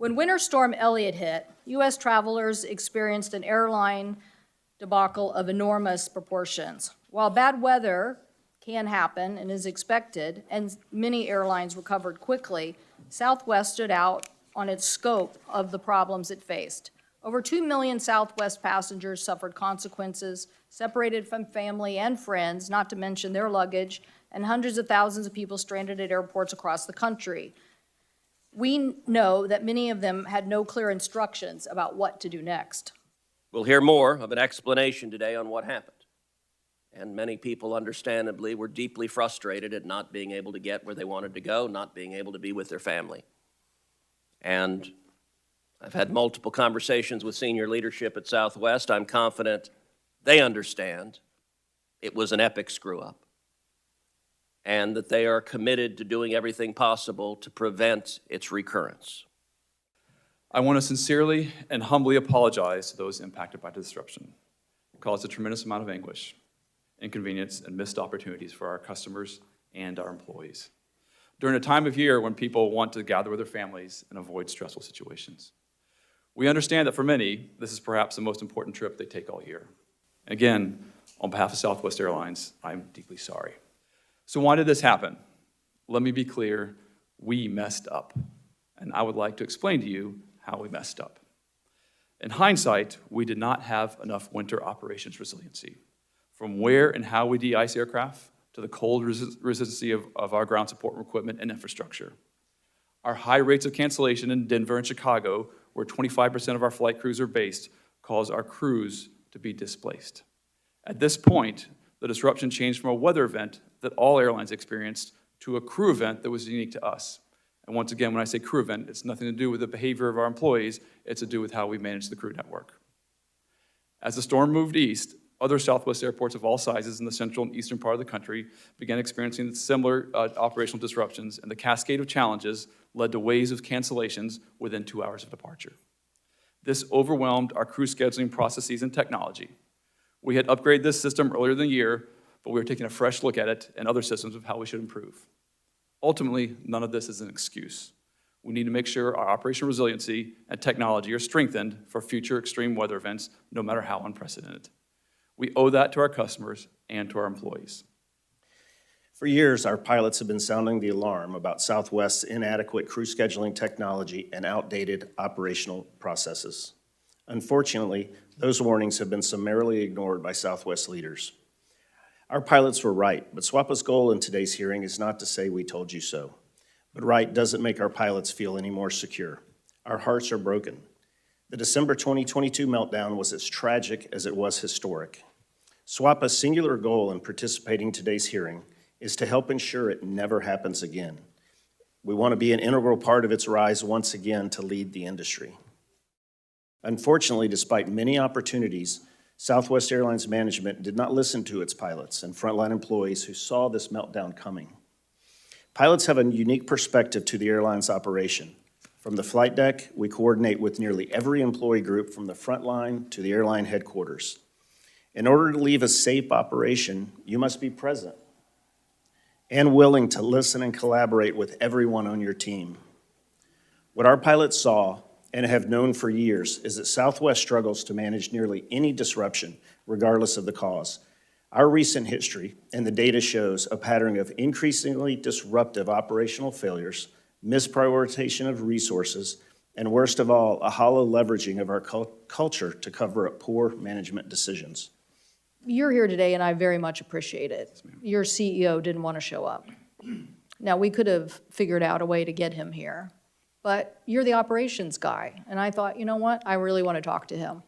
When Winter Storm Elliott hit, U.S. travelers experienced an airline debacle of enormous proportions. While bad weather can happen and is expected, and many airlines recovered quickly, Southwest stood out on its scope of the problems it faced. Over 2 million Southwest passengers suffered consequences, separated from family and friends, not to mention their luggage, and hundreds of thousands of people stranded at airports across the country. We know that many of them had no clear instructions about what to do next. We'll hear more of an explanation today on what happened. And many people, understandably, were deeply frustrated at not being able to get where they wanted to go, not being able to be with their family. And I've had multiple conversations with senior leadership at Southwest. I'm confident they understand it was an epic screw-up, and that they are committed to doing everything possible to prevent its recurrence. I want to sincerely and humbly apologize to those impacted by the disruption. It caused a tremendous amount of anguish, inconvenience, and missed opportunities for our customers and our employees during a time of year when people want to gather with their families and avoid stressful situations. We understand that for many, this is perhaps the most important trip they take all year. Again, on behalf of Southwest Airlines, I'm deeply sorry. So why did this happen? Let me be clear, we messed up. And I would like to explain to you how we messed up. In hindsight, we did not have enough winter operations resiliency. From where and how we de-ice aircraft to the cold resiliency of our ground support equipment and infrastructure. Our high rates of cancellation in Denver and Chicago, where 25% of our flight crews are based, caused our crews to be displaced. At this point, the disruption changed from a weather event that all airlines experienced to a crew event that was unique to us. And once again, when I say crew event, it's nothing to do with the behavior of our employees, it's to do with how we manage the crew network. As the storm moved east, other Southwest airports of all sizes in the central and eastern part of the country began experiencing similar operational disruptions, and the cascade of challenges led to waves of cancellations within 2 hours of departure. This overwhelmed our crew scheduling processes and technology. We had upgraded this system earlier in the year, but we were taking a fresh look at it and other systems of how we should improve. Ultimately, none of this is an excuse. We need to make sure our operational resiliency and technology are strengthened for future extreme weather events, no matter how unprecedented. We owe that to our customers and to our employees. For years, our pilots have been sounding the alarm about Southwest's inadequate crew scheduling technology and outdated operational processes. Unfortunately, those warnings have been summarily ignored by Southwest leaders. Our pilots were right, but SWAPA's goal in today's hearing is not to say we told you so. But right doesn't make our pilots feel any more secure. Our hearts are broken. The December 2022 meltdown was as tragic as it was historic. SWAPA's singular goal in participating in today's hearing is to help ensure it never happens again. We want to be an integral part of its rise once again to lead the industry. Unfortunately, despite many opportunities, Southwest Airlines management did not listen to its pilots and frontline employees who saw this meltdown coming. Pilots have a unique perspective to the airline's operation. From the flight deck, we coordinate with nearly every employee group from the front line to the airline headquarters. In order to leave a safe operation, you must be present and willing to listen and collaborate with everyone on your team. What our pilots saw and have known for years is that Southwest struggles to manage nearly any disruption, regardless of the cause. Our recent history and the data shows a pattern of increasingly disruptive operational failures, misprioritization of resources, and worst of all, a hollow leveraging of our culture to cover up poor management decisions. You're here today, and I very much appreciate it. Your CEO didn't want to show up. Now, we could have figured out a way to get him here, but you're the operations guy, and I thought, you know what, I really want to talk to him.